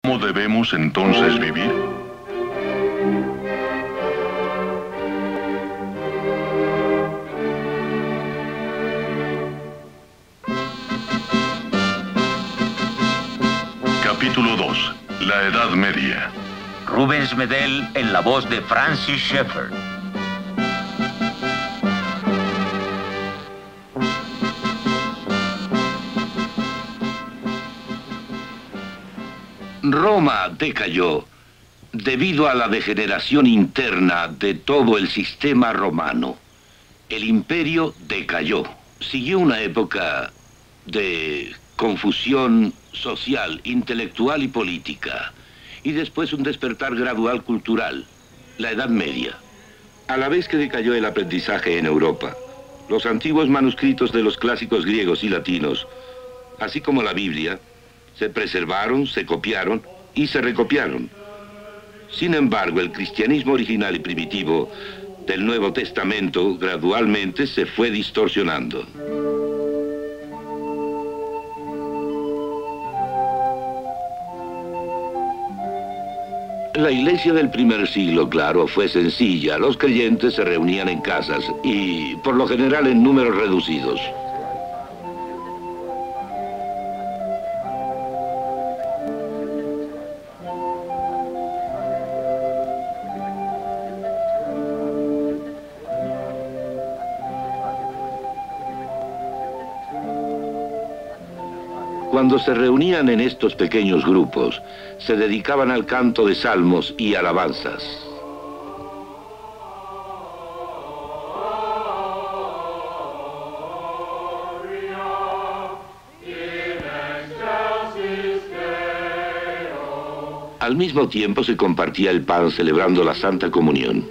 ¿Cómo debemos entonces vivir? Capítulo 2. La Edad Media. Rubens Medel en la voz de Francis Schaeffer. Roma decayó debido a la degeneración interna de todo el sistema romano. El imperio decayó. Siguió una época de confusión social, intelectual y política. Y después un despertar gradual cultural, la Edad Media. A la vez que decayó el aprendizaje en Europa, los antiguos manuscritos de los clásicos griegos y latinos, así como la Biblia, se preservaron, se copiaron y se recopiaron. Sin embargo, el cristianismo original y primitivo del Nuevo Testamento gradualmente se fue distorsionando. La iglesia del primer siglo, claro, fue sencilla. Los creyentes se reunían en casas y, por lo general, en números reducidos. Cuando se reunían en estos pequeños grupos, se dedicaban al canto de salmos y alabanzas. Al mismo tiempo se compartía el pan celebrando la Santa Comunión.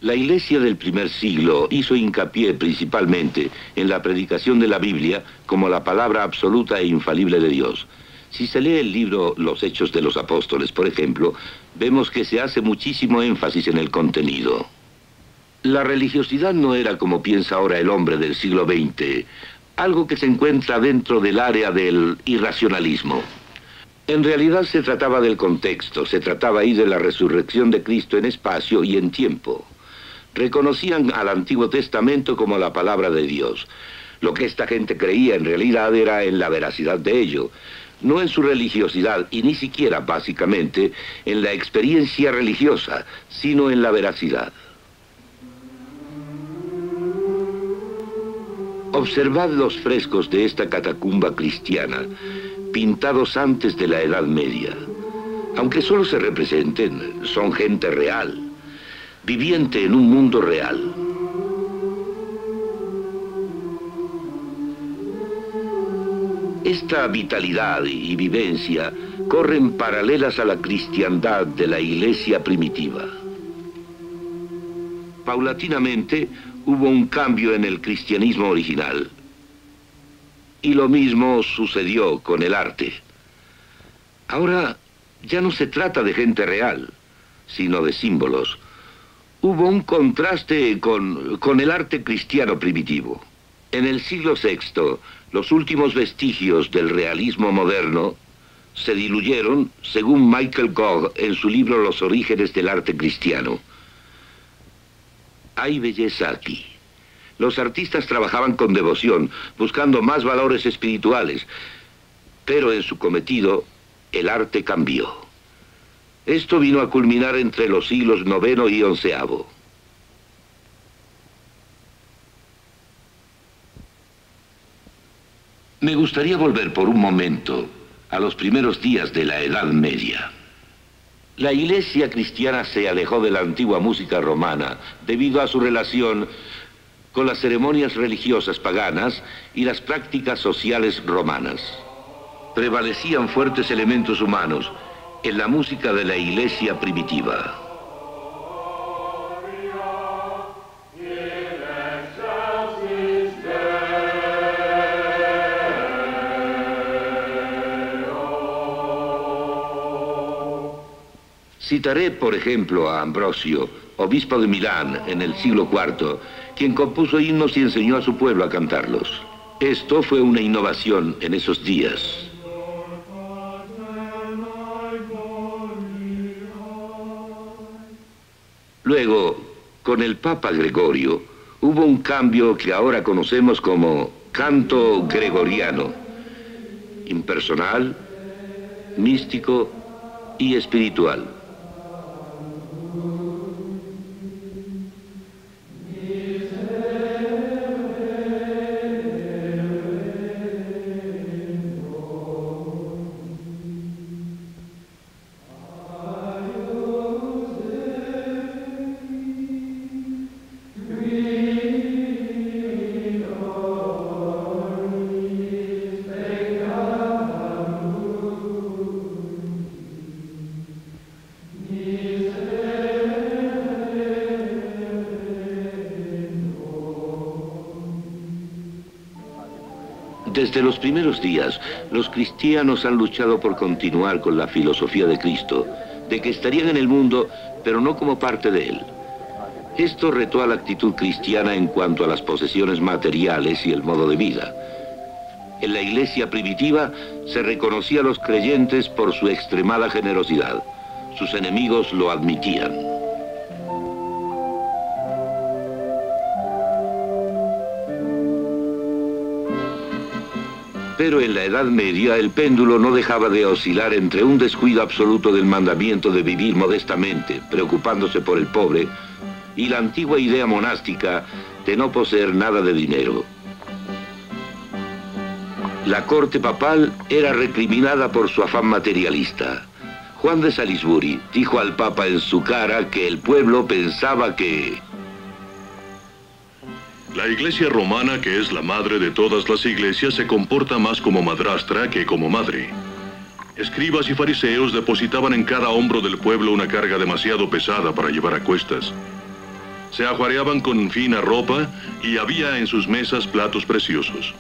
La iglesia del primer siglo hizo hincapié principalmente en la predicación de la Biblia como la palabra absoluta e infalible de Dios. Si se lee el libro Los Hechos de los Apóstoles, por ejemplo, vemos que se hace muchísimo énfasis en el contenido. La religiosidad no era, como piensa ahora el hombre del siglo XX, algo que se encuentra dentro del área del irracionalismo. En realidad se trataba del contexto, se trataba ahí de la resurrección de Cristo en espacio y en tiempo. Reconocían al Antiguo Testamento como la palabra de Dios. Lo que esta gente creía en realidad era en la veracidad de ello, no en su religiosidad y ni siquiera, básicamente, en la experiencia religiosa, sino en la veracidad. Observad los frescos de esta catacumba cristiana, pintados antes de la Edad Media. Aunque solo se representen, son gente real, viviente en un mundo real. Esta vitalidad y vivencia corren paralelas a la cristiandad de la iglesia primitiva. Paulatinamente hubo un cambio en el cristianismo original. Y lo mismo sucedió con el arte. Ahora ya no se trata de gente real, sino de símbolos. Hubo un contraste con el arte cristiano primitivo. En el siglo VI, los últimos vestigios del realismo moderno se diluyeron, según Michael Gogh en su libro Los orígenes del arte cristiano. Hay belleza aquí. Los artistas trabajaban con devoción, buscando más valores espirituales, pero en su cometido, el arte cambió. Esto vino a culminar entre los siglos IX y XI. Me gustaría volver por un momento a los primeros días de la Edad Media. La iglesia cristiana se alejó de la antigua música romana debido a su relación con las ceremonias religiosas paganas y las prácticas sociales romanas. Prevalecían fuertes elementos humanos en la música de la iglesia primitiva. Citaré, por ejemplo, a Ambrosio, obispo de Milán en el siglo IV, quien compuso himnos y enseñó a su pueblo a cantarlos. Esto fue una innovación en esos días. Luego, con el Papa Gregorio, hubo un cambio que ahora conocemos como canto gregoriano, impersonal, místico y espiritual. Desde los primeros días, los cristianos han luchado por continuar con la filosofía de Cristo, de que estarían en el mundo, pero no como parte de él. Esto retó a la actitud cristiana en cuanto a las posesiones materiales y el modo de vida. En la iglesia primitiva se reconocía a los creyentes por su extremada generosidad. Sus enemigos lo admitían. Pero en la Edad Media el péndulo no dejaba de oscilar entre un descuido absoluto del mandamiento de vivir modestamente, preocupándose por el pobre, y la antigua idea monástica de no poseer nada de dinero. La corte papal era recriminada por su afán materialista. Juan de Salisbury dijo al Papa en su cara que el pueblo pensaba que la iglesia romana, que es la madre de todas las iglesias, se comporta más como madrastra que como madre. Escribas y fariseos depositaban en cada hombro del pueblo una carga demasiado pesada para llevar a cuestas. Se ajuareaban con fina ropa y había en sus mesas platos preciosos.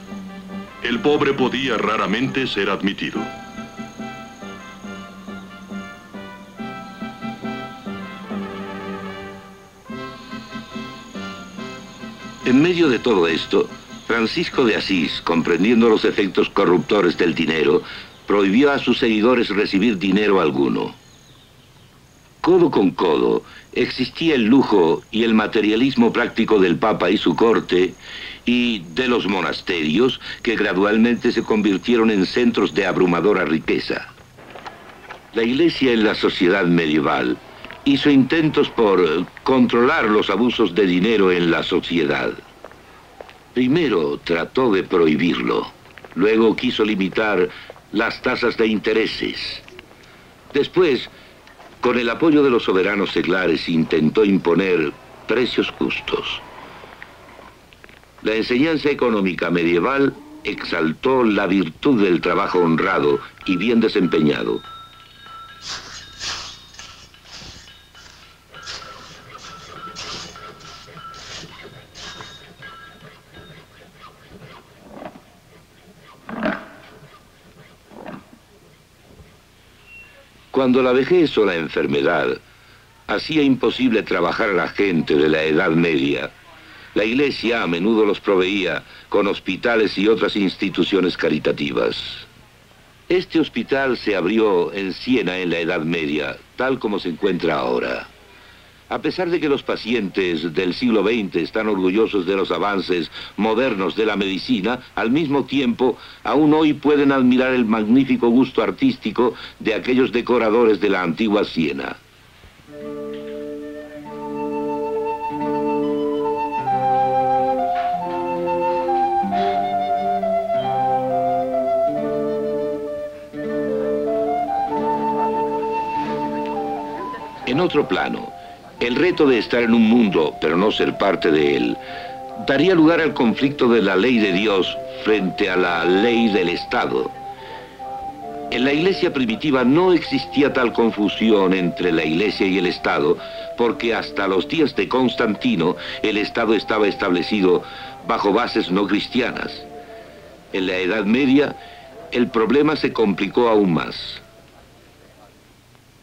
El pobre podía raramente ser admitido. En medio de todo esto, Francisco de Asís, comprendiendo los efectos corruptores del dinero, prohibió a sus seguidores recibir dinero alguno. Codo con codo, existía el lujo y el materialismo práctico del Papa y su corte, y de los monasterios, que gradualmente se convirtieron en centros de abrumadora riqueza. La Iglesia en la sociedad medieval hizo intentos por controlar los abusos de dinero en la sociedad. Primero trató de prohibirlo, luego quiso limitar las tasas de intereses. Después, con el apoyo de los soberanos seglares, intentó imponer precios justos. La enseñanza económica medieval exaltó la virtud del trabajo honrado y bien desempeñado. Cuando la vejez o la enfermedad hacía imposible trabajar a la gente de la Edad Media, la Iglesia a menudo los proveía con hospitales y otras instituciones caritativas. Este hospital se abrió en Siena en la Edad Media, tal como se encuentra ahora. A pesar de que los pacientes del siglo XX están orgullosos de los avances modernos de la medicina, al mismo tiempo, aún hoy pueden admirar el magnífico gusto artístico de aquellos decoradores de la antigua Siena. En otro plano, el reto de estar en un mundo, pero no ser parte de él, daría lugar al conflicto de la ley de Dios frente a la ley del Estado. En la iglesia primitiva no existía tal confusión entre la iglesia y el Estado, porque hasta los días de Constantino el Estado estaba establecido bajo bases no cristianas. En la Edad Media el problema se complicó aún más.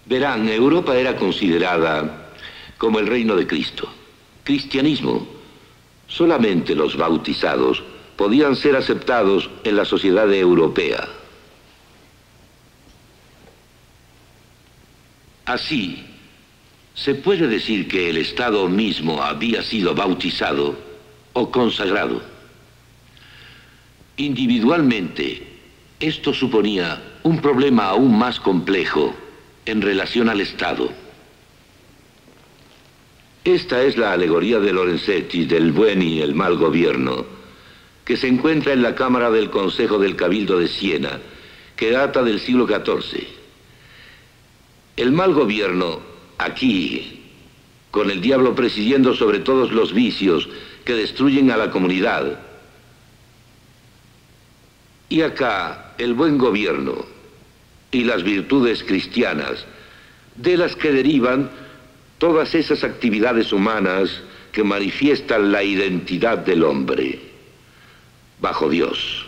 Verán, Europa era considerada como el reino de Cristo. Cristianismo. Solamente los bautizados podían ser aceptados en la sociedad europea. Así, se puede decir que el Estado mismo había sido bautizado o consagrado. Individualmente, esto suponía un problema aún más complejo en relación al Estado. Esta es la alegoría de Lorenzetti del buen y el mal gobierno, que se encuentra en la Cámara del Consejo del Cabildo de Siena, que data del siglo XIV. El mal gobierno, aquí, con el diablo presidiendo sobre todos los vicios que destruyen a la comunidad. Y acá, el buen gobierno y las virtudes cristianas, de las que derivan todas esas actividades humanas que manifiestan la identidad del hombre bajo Dios.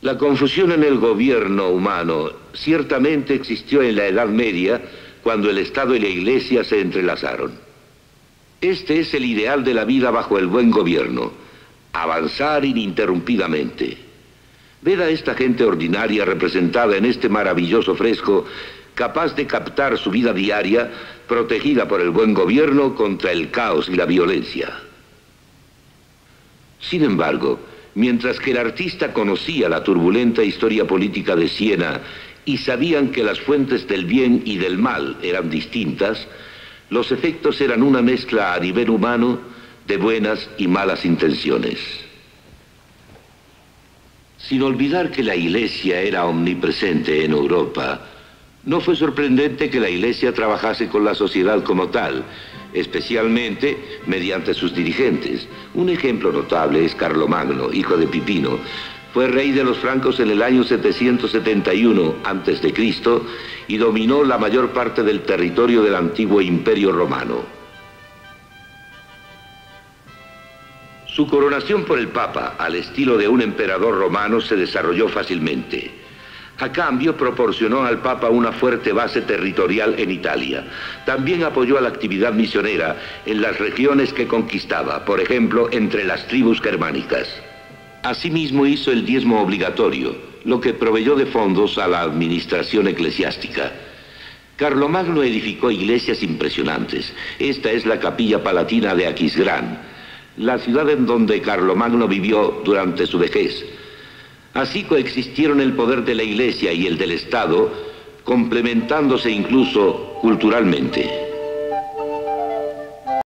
La confusión en el gobierno humano ciertamente existió en la Edad Media, cuando el Estado y la Iglesia se entrelazaron. Este es el ideal de la vida bajo el buen gobierno: avanzar ininterrumpidamente. Ved a esta gente ordinaria representada en este maravilloso fresco, capaz de captar su vida diaria, protegida por el buen gobierno contra el caos y la violencia. Sin embargo, mientras que el artista conocía la turbulenta historia política de Siena y sabían que las fuentes del bien y del mal eran distintas, los efectos eran una mezcla a nivel humano de buenas y malas intenciones. Sin olvidar que la Iglesia era omnipresente en Europa, no fue sorprendente que la Iglesia trabajase con la sociedad como tal, especialmente mediante sus dirigentes. Un ejemplo notable es Carlomagno, hijo de Pipino. Fue rey de los francos en el año 771 a.C. y dominó la mayor parte del territorio del antiguo Imperio Romano. Su coronación por el Papa, al estilo de un emperador romano, se desarrolló fácilmente. A cambio, proporcionó al Papa una fuerte base territorial en Italia. También apoyó a la actividad misionera en las regiones que conquistaba, por ejemplo, entre las tribus germánicas. Asimismo, hizo el diezmo obligatorio, lo que proveyó de fondos a la administración eclesiástica. Carlomagno edificó iglesias impresionantes. Esta es la Capilla Palatina de Aquisgrán, la ciudad en donde Carlomagno vivió durante su vejez. Así coexistieron el poder de la Iglesia y el del Estado, complementándose incluso culturalmente.